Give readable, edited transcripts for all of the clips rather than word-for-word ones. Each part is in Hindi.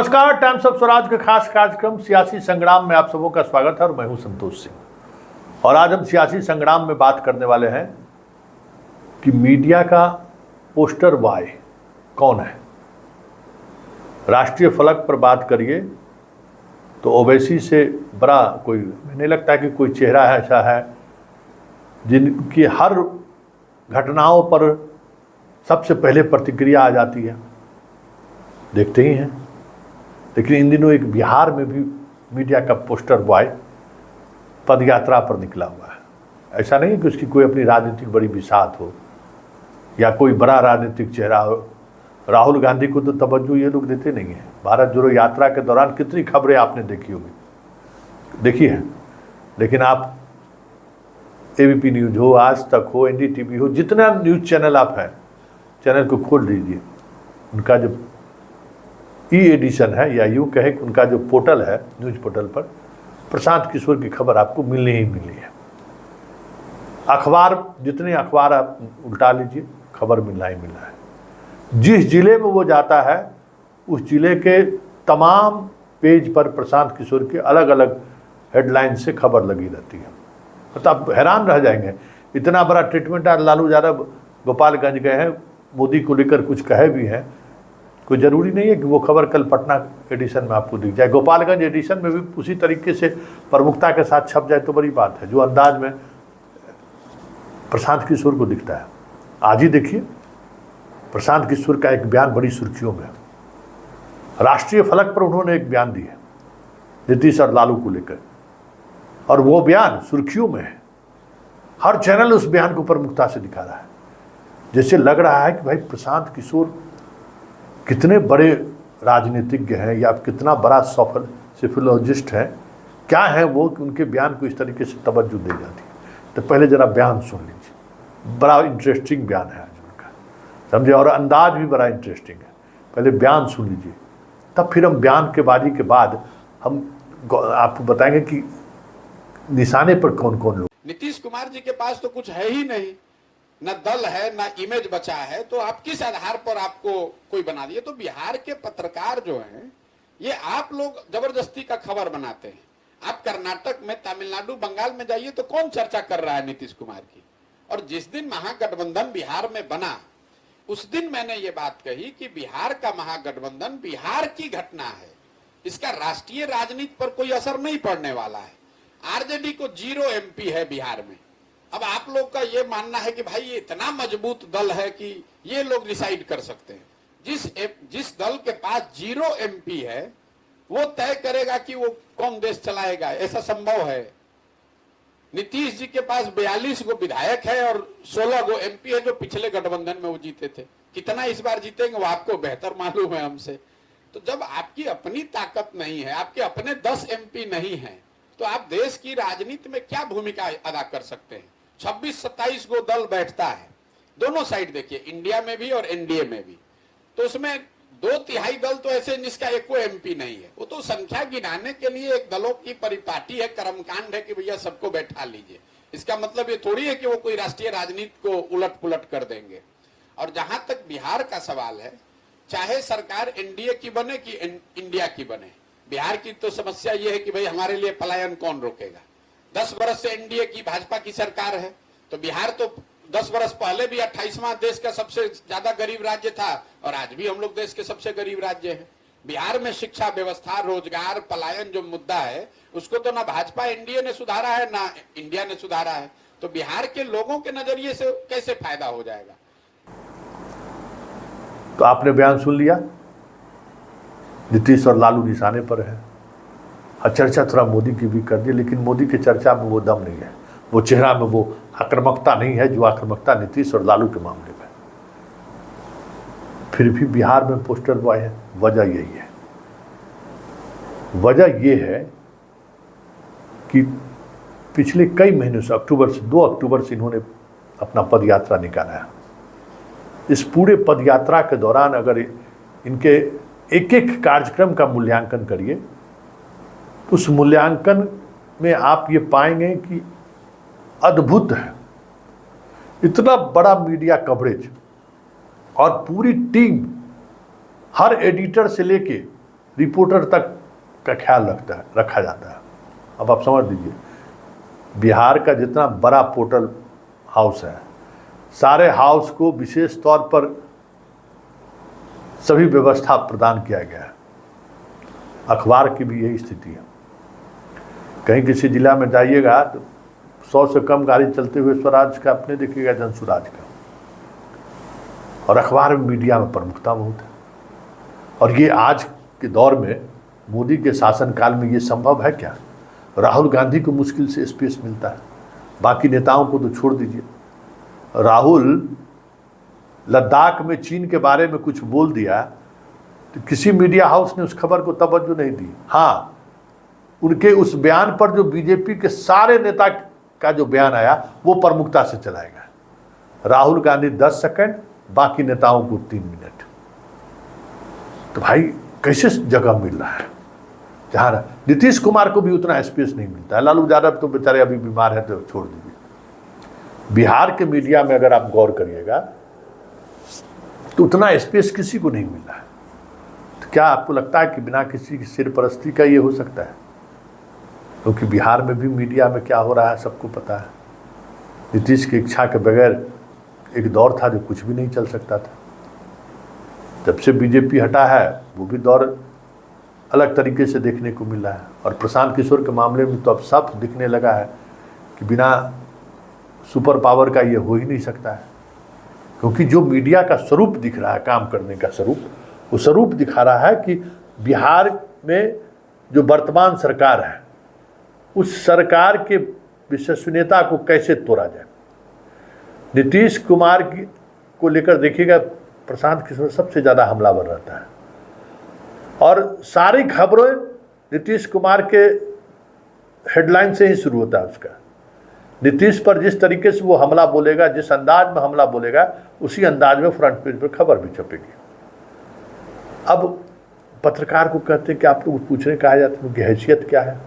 नमस्कार, टाइम्स ऑफ स्वराज के खास कार्यक्रम सियासी संग्राम में आप सबों का स्वागत है और मैं हूं संतोष सिंह। और आज हम सियासी संग्राम में बात करने वाले हैं कि मीडिया का पोस्टर बॉय कौन है। राष्ट्रीय फलक पर बात करिए तो ओवैसी से बड़ा कोई नहीं लगता कि कोई चेहरा ऐसा है जिनकी हर घटनाओं पर सबसे पहले प्रतिक्रिया आ जाती है, देखते ही हैं। लेकिन इन दिनों एक बिहार में भी मीडिया का पोस्टर बॉय पदयात्रा पर निकला हुआ है। ऐसा नहीं है कि उसकी कोई अपनी राजनीतिक बड़ी बिसात हो या कोई बड़ा राजनीतिक चेहरा हो। राहुल गांधी को तो तवज्जो ये लोग देते नहीं हैं। भारत जोड़ो यात्रा के दौरान कितनी खबरें आपने देखी होगी, देखी है। लेकिन आप एबीपी न्यूज हो, आज तक हो, एनडीटीवी हो, जितना न्यूज़ चैनल आप हैं, चैनल को खोल लीजिए, उनका जो ई एडिशन है या यूँ कहें कि उनका जो पोर्टल है, न्यूज़ पोर्टल पर प्रशांत किशोर की खबर आपको मिलनी ही मिलनी है। अखबार, जितने अखबार आप उल्टा लीजिए, खबर मिलना ही मिलना है। जिस जिले में वो जाता है उस जिले के तमाम पेज पर प्रशांत किशोर के अलग अलग हेडलाइन से खबर लगी रहती है। तो आप हैरान रह जाएंगे, इतना बड़ा ट्रीटमेंट। आज लालू यादव गोपालगंज गए हैं, मोदी को लेकर कुछ कहे भी हैं। कोई ज़रूरी नहीं है कि वो खबर कल पटना एडिशन में आपको दिख जाए। गोपालगंज एडिशन में भी उसी तरीके से प्रमुखता के साथ छप जाए तो बड़ी बात है, जो अंदाज में प्रशांत किशोर को दिखता है। आज ही देखिए, प्रशांत किशोर का एक बयान बड़ी सुर्खियों में है। राष्ट्रीय फलक पर उन्होंने एक बयान दिया नीतीश और लालू को लेकर, और वो बयान सुर्खियों में है। हर चैनल उस बयान को प्रमुखता से दिखा रहा है। जैसे लग रहा है कि भाई प्रशांत किशोर कितने बड़े राजनीतिज्ञ हैं या कितना बड़ा सफल सोफोलॉजिस्ट हैं, क्या है वो कि उनके बयान को इस तरीके से तवज्जो दी जाती है। तो पहले ज़रा बयान सुन लीजिए, बड़ा इंटरेस्टिंग बयान है आज उनका, समझे, और अंदाज भी बड़ा इंटरेस्टिंग है। पहले बयान सुन लीजिए, तब फिर हम बयानबाजी के बाद हम आपको बताएंगे कि निशाने पर कौन कौन लोग। नीतीश कुमार जी के पास तो कुछ है ही नहीं, न दल है न इमेज बचा है, तो आप किस आधार पर आपको कोई बना दिए। तो बिहार के पत्रकार जो हैं, ये आप लोग जबरदस्ती का खबर बनाते हैं। आप कर्नाटक में, तमिलनाडु, बंगाल में जाइए तो कौन चर्चा कर रहा है नीतीश कुमार की। और जिस दिन महागठबंधन बिहार में बना, उस दिन मैंने ये बात कही कि बिहार का महागठबंधन बिहार की घटना है, इसका राष्ट्रीय राजनीति पर कोई असर नहीं पड़ने वाला है। आरजेडी को 0 MP है बिहार में। अब आप लोग का ये मानना है कि भाई ये इतना मजबूत दल है कि ये लोग डिसाइड कर सकते हैं। जिस दल के पास 0 MP है वो तय करेगा कि वो कौन देश चलाएगा, ऐसा संभव है। नीतीश जी के पास 42 गो विधायक है और 16 गो MP है, जो पिछले गठबंधन में वो जीते थे। कितना इस बार जीतेंगे वो आपको बेहतर मालूम है हमसे। तो जब आपकी अपनी ताकत नहीं है, आपके अपने 10 MP नहीं है, तो आप देश की राजनीति में क्या भूमिका अदा कर सकते हैं। 26-27 गो दल बैठता है, दोनों साइड देखिए, इंडिया में भी और एनडीए में भी। तो उसमें 2/3 दल तो ऐसे जिसका एको MP नहीं है। वो तो संख्या गिनाने के लिए एक दलों की परिपाटी है, कर्मकांड है कि भैया सबको बैठा लीजिए। इसका मतलब ये थोड़ी है कि वो कोई राष्ट्रीय राजनीति को उलट पुलट कर देंगे। और जहां तक बिहार का सवाल है, चाहे सरकार एनडीए की बने कि इंडिया की बने, बिहार की तो समस्या ये है कि भाई हमारे लिए पलायन कौन रोकेगा। 10 वर्ष से एनडीए की, भाजपा की सरकार है, तो बिहार तो 10 वर्ष पहले भी 28वां देश का सबसे ज्यादा गरीब राज्य था, और आज भी हम लोग देश के सबसे गरीब राज्य हैं। बिहार में शिक्षा व्यवस्था, रोजगार, पलायन जो मुद्दा है, उसको तो ना भाजपा एनडीए ने सुधारा है ना इंडिया ने सुधारा है। तो बिहार के लोगों के नजरिए से कैसे फायदा हो जाएगा। तो आपने बयान सुन लिया, नीतीश और लालू निशाने पर है। और चर्चा थोड़ा मोदी की भी कर दी, लेकिन मोदी की चर्चा में वो दम नहीं है, वो चेहरा में वो आक्रामकता नहीं है जो आक्रामकता नीतीश और लालू के मामले में। फिर भी बिहार में पोस्टर बॉय है। वजह यही है, वजह ये है कि पिछले कई महीनों से, 2 अक्टूबर से इन्होंने अपना पदयात्रा निकाला है। इस पूरे पदयात्रा के दौरान अगर इनके एक एक कार्यक्रम का मूल्यांकन करिए, उस मूल्यांकन में आप ये पाएंगे कि अद्भुत है। इतना बड़ा मीडिया कवरेज और पूरी टीम, हर एडिटर से लेके रिपोर्टर तक का ख्याल रखा जाता है। अब आप समझ लीजिए, बिहार का जितना बड़ा पोर्टल हाउस है, सारे हाउस को विशेष तौर पर सभी व्यवस्था प्रदान किया गया है। अखबार की भी यही स्थिति है। कहीं किसी जिला में जाइएगा तो 100 से कम गाड़ी चलते हुए स्वराज का अपने देखिएगा, जनसुराज का। और अखबार में, मीडिया में प्रमुखता बहुत है। और ये आज के दौर में, मोदी के शासनकाल में ये संभव है क्या? राहुल गांधी को मुश्किल से स्पेस मिलता है, बाकी नेताओं को तो छोड़ दीजिए। राहुल लद्दाख में चीन के बारे में कुछ बोल दिया तो किसी मीडिया हाउस ने उस खबर को तवज्जो नहीं दी। हाँ, उनके उस बयान पर जो बीजेपी के सारे नेता का जो बयान आया वो प्रमुखता से चलाएगा। राहुल गांधी 10 सेकंड, बाकी नेताओं को 3 मिनट। तो भाई कैसे जगह मिल रहा है? जहाँ नीतीश कुमार को भी उतना स्पेस नहीं मिलता है। लालू यादव तो बेचारे अभी बीमार है तो छोड़ दीजिए। बिहार के मीडिया में अगर आप गौर करिएगा तो उतना स्पेस किसी को नहीं मिल रहा है। तो क्या आपको लगता है कि बिना किसी की सिरपरस्ती का ये हो सकता है? क्योंकि बिहार में भी मीडिया में क्या हो रहा है सबको पता है। नीतीश की इच्छा के बगैर एक दौर था जो कुछ भी नहीं चल सकता था। जब से बीजेपी हटा है वो भी दौर अलग तरीके से देखने को मिल रहा है। और प्रशांत किशोर के मामले में तो अब साफ दिखने लगा है कि बिना सुपर पावर का ये हो ही नहीं सकता है। क्योंकि जो मीडिया का स्वरूप दिख रहा है, काम करने का स्वरूप, वो स्वरूप दिखा रहा है कि बिहार में जो वर्तमान सरकार है उस सरकार के विश्वसनीयता को कैसे तोड़ा जाए। नीतीश कुमार को लेकर देखिएगा, प्रशांत किशोर सबसे ज़्यादा हमलावर रहता है और सारी खबरें नीतीश कुमार के हेडलाइन से ही शुरू होता है। उसका नीतीश पर जिस तरीके से वो हमला बोलेगा, जिस अंदाज में हमला बोलेगा, उसी अंदाज में फ्रंट पेज पर खबर भी छपेगी। अब पत्रकार को कहते हैं कि आप लोग पूछ रहे, कहा जाता है उनकी हैसियत क्या है।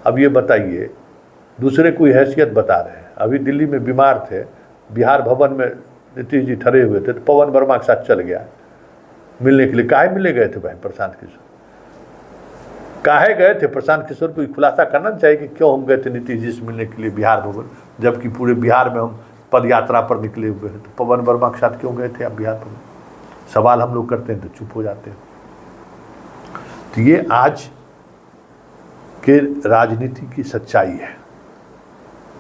अब ये बताइए, दूसरे कोई हैसियत बता रहे हैं। अभी दिल्ली में बीमार थे, बिहार भवन में नीतीश जी ठहरे हुए थे, तो पवन वर्मा के साथ चल गया मिलने के लिए। काहे मिलने गए थे भाई प्रशांत किशोर? काहे गए थे? प्रशांत किशोर को खुलासा करना चाहिए कि क्यों हम गए थे नीतीश जी से मिलने के लिए बिहार भवन, जबकि पूरे बिहार में हम पद यात्रा पर निकले हुए हैं। तो पवन वर्मा के साथ क्यों गए थे आप बिहार भवन? सवाल हम लोग करते हैं तो चुप हो जाते हैं। तो ये आज के राजनीति की सच्चाई है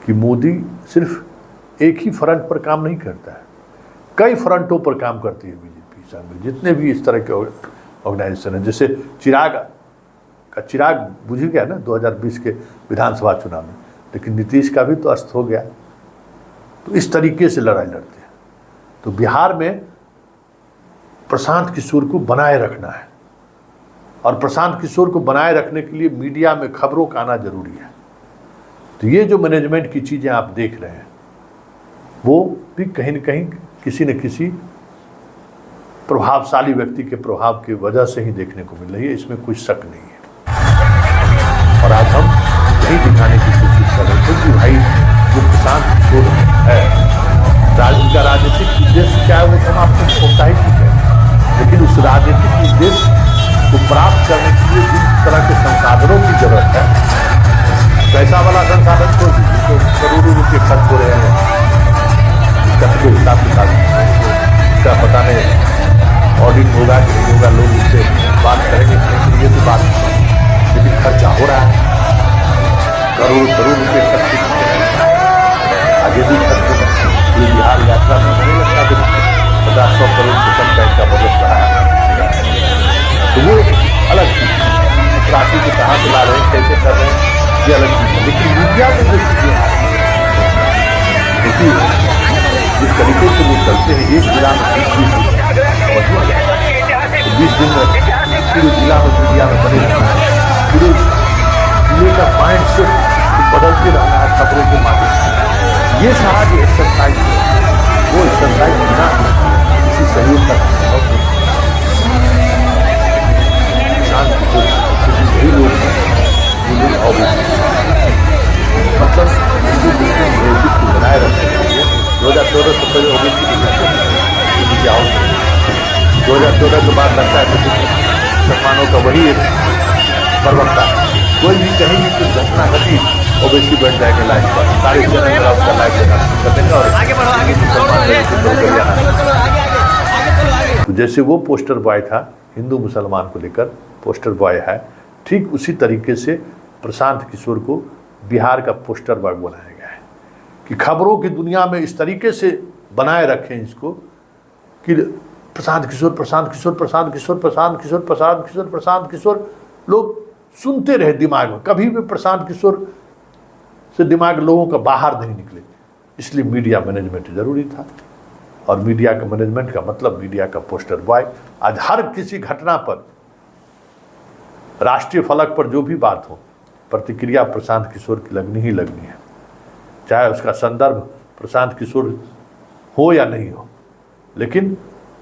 कि मोदी सिर्फ एक ही फ्रंट पर काम नहीं करता है, कई फ्रंटों पर काम करती है बीजेपी में। जितने भी इस तरह के ऑर्गेनाइजेशन हैं, जैसे चिराग बुझ गया ना 2020 के विधानसभा चुनाव में, लेकिन नीतीश का भी तो अस्त हो गया। तो इस तरीके से लड़ाई लड़ते हैं। तो बिहार में प्रशांत किशोर को बनाए रखना है और प्रशांत किशोर को बनाए रखने के लिए मीडिया में खबरों का आना जरूरी है। तो ये जो मैनेजमेंट की चीज़ें आप देख रहे हैं वो भी कहीं न कहीं किसी न किसी प्रभावशाली व्यक्ति के प्रभाव की वजह से ही देखने को मिल रही है, इसमें कोई शक नहीं है। और आज हम यही दिखाने की कोशिश कर रहे थे कि भाई जो प्रशांत किशोर है, उनका राजनीतिक उद्देश्य क्या है वो हम आपको पता ही है, लेकिन उस राजनीतिक उद्देश्य को प्राप्त करने के लिए जिस तरह के संसाधनों की जरूरत है, पैसा वाला संसाधन छोड़ दीजिए, तो करोड़ों रुपये खर्च हो रहे हैं, इसका तो कोई हिसाब किताब इसका पता नहीं, ऑडिट होगा कि नहीं होगा, लोग इससे बात करेंगे नहीं, ये तो बात, लेकिन खर्चा हो रहा है, करोड़ रुपये खर्च आगे भी खर्च होगा। ये बिहार यात्रा में नहीं लगता कि 50-100 करोड़ से कम बैंक का बजट रहा है, तो वो अलग चीज़ है। उस राशि को कहाँ से ला रहे हैं, कैसे कर रहे हैं, ये अलग चीज़ है। लेकिन मीडिया में जो चीज़ें आ रही है, जिस तरीके से वो चलते हैं, एक जिला में 20 दिन में पूरे जिला में मीडिया में बने रहना है, पूरे जिले का माइंड सेट बदलते रहना है खबरों के माध्यम से। ये सारा जो एक्सरसाइज है वो एक्सरसाइज बिना किसी सहयोग का संभव नहीं। किसान वही लोग हैं जो लोग ऑब्वियसली मतलब हिंदू को बनाए रखने के लिए 2014 से पहले ओबीसी की 2014 के बाद लगता है कि सम्मान मुसलमानों का वही एक प्रवक्ता है। कोई भी कहीं भी कुछ घटना घटी ओवैसी बैठ जाएंगे लाइव पर, सारे चैनल उसका लाइव देना कर देंगे और तो जैसे वो पोस्टर बॉय था हिंदू मुसलमान को लेकर पोस्टर बॉय है, ठीक उसी तरीके से प्रशांत किशोर को बिहार का पोस्टर बॉय बनाया गया है कि खबरों की दुनिया में इस तरीके से बनाए रखें इसको कि प्रशांत किशोर प्रशांत किशोर प्रशांत किशोर प्रशांत किशोर प्रशांत किशोर प्रशांत किशोर, लोग सुनते रहे दिमाग में, कभी भी प्रशांत किशोर से दिमाग लोगों का बाहर नहीं निकले। इसलिए मीडिया मैनेजमेंट जरूरी था और मीडिया का मैनेजमेंट का मतलब मीडिया का पोस्टर बॉय। आज हर किसी घटना पर, राष्ट्रीय फलक पर जो भी बात हो, प्रतिक्रिया प्रशांत किशोर की लगनी ही लगनी है, चाहे उसका संदर्भ प्रशांत किशोर हो या नहीं हो। लेकिन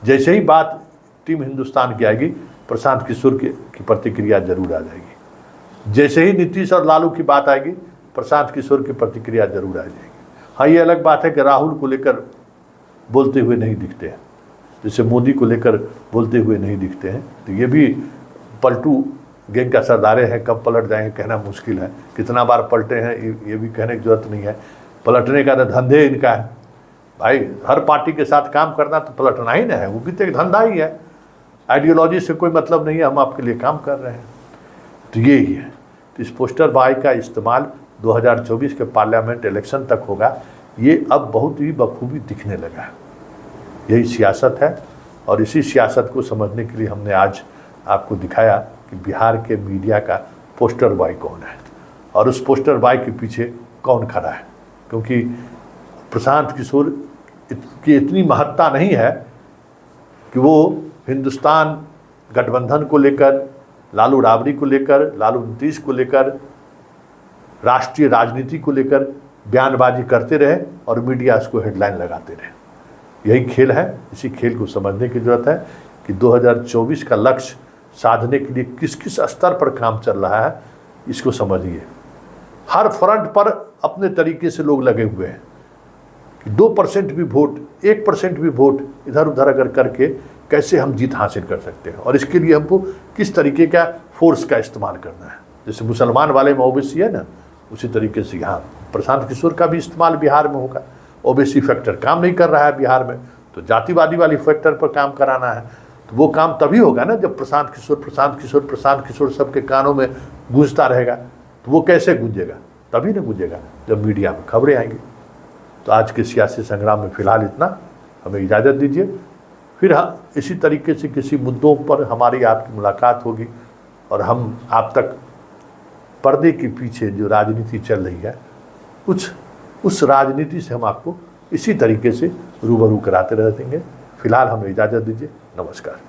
जैसे ही बात टीम हिंदुस्तान की आएगी प्रशांत किशोर की प्रतिक्रिया जरूर आ जाएगी। जैसे ही नीतीश और लालू की बात आएगी प्रशांत किशोर की प्रतिक्रिया जरूर आ जाएगी। हाँ, ये अलग बात है कि राहुल को लेकर बोलते हुए नहीं दिखते हैं, जैसे मोदी को लेकर बोलते हुए नहीं दिखते हैं। तो ये भी पलटू गैंग का सरदारे हैं, कब पलट जाएंगे कहना मुश्किल है। कितना बार पलटे हैं ये भी कहने की जरूरत नहीं है। पलटने का तो धंधे इनका है भाई, हर पार्टी के साथ काम करना तो पलटना ही ना है, वो भी तो एक धंधा ही है। आइडियोलॉजी से कोई मतलब नहीं है, हम आपके लिए काम कर रहे हैं। तो यही है। तो इस पोस्टर बॉय का इस्तेमाल 2024 के पार्लियामेंट इलेक्शन तक होगा, ये अब बहुत ही बखूबी दिखने लगा है। यही सियासत है और इसी सियासत को समझने के लिए हमने आज आपको दिखाया कि बिहार के मीडिया का पोस्टर बॉय कौन है और उस पोस्टर बॉय के पीछे कौन खड़ा है। क्योंकि प्रशांत किशोर की इतनी महत्ता नहीं है कि वो हिंदुस्तान गठबंधन को लेकर, लालू राबड़ी को लेकर, लालू नीतीश को लेकर, राष्ट्रीय राजनीति को लेकर बयानबाजी करते रहे और मीडिया उसको हेडलाइन लगाते रहे। यही खेल है। इसी खेल को समझने की जरूरत है कि 2024 का लक्ष्य साधने के लिए किस किस स्तर पर काम चल रहा है, इसको समझिए। हर फ्रंट पर अपने तरीके से लोग लगे हुए हैं कि 2% भी वोट, 1% भी वोट इधर उधर अगर करके कैसे हम जीत हासिल कर सकते हैं और इसके लिए हमको किस तरीके का फोर्स का इस्तेमाल करना है। जैसे मुसलमान वाले में ओबीसी है ना, उसी तरीके से यहाँ प्रशांत किशोर का भी इस्तेमाल बिहार में होगा। ओबीसी फैक्टर काम नहीं कर रहा है बिहार में, तो जातिवादी वाली फैक्टर पर काम कराना है। तो वो काम तभी होगा ना जब प्रशांत किशोर प्रशांत किशोर प्रशांत किशोर सबके कानों में गूंजता रहेगा। तो वो कैसे गूंजेगा? तभी ना गूंजेगा जब मीडिया में खबरें आएंगी। तो आज के सियासी संग्राम में फिलहाल इतना, हमें इजाज़त दीजिए। फिर इसी तरीके से किसी मुद्दों पर हमारी आपकी मुलाकात होगी और हम आप तक पर्दे के पीछे जो राजनीति चल रही है उस राजनीति से हम आपको इसी तरीके से रूबरू कराते रहेंगे। फिलहाल हमें इजाज़त दीजिए। नमस्कार।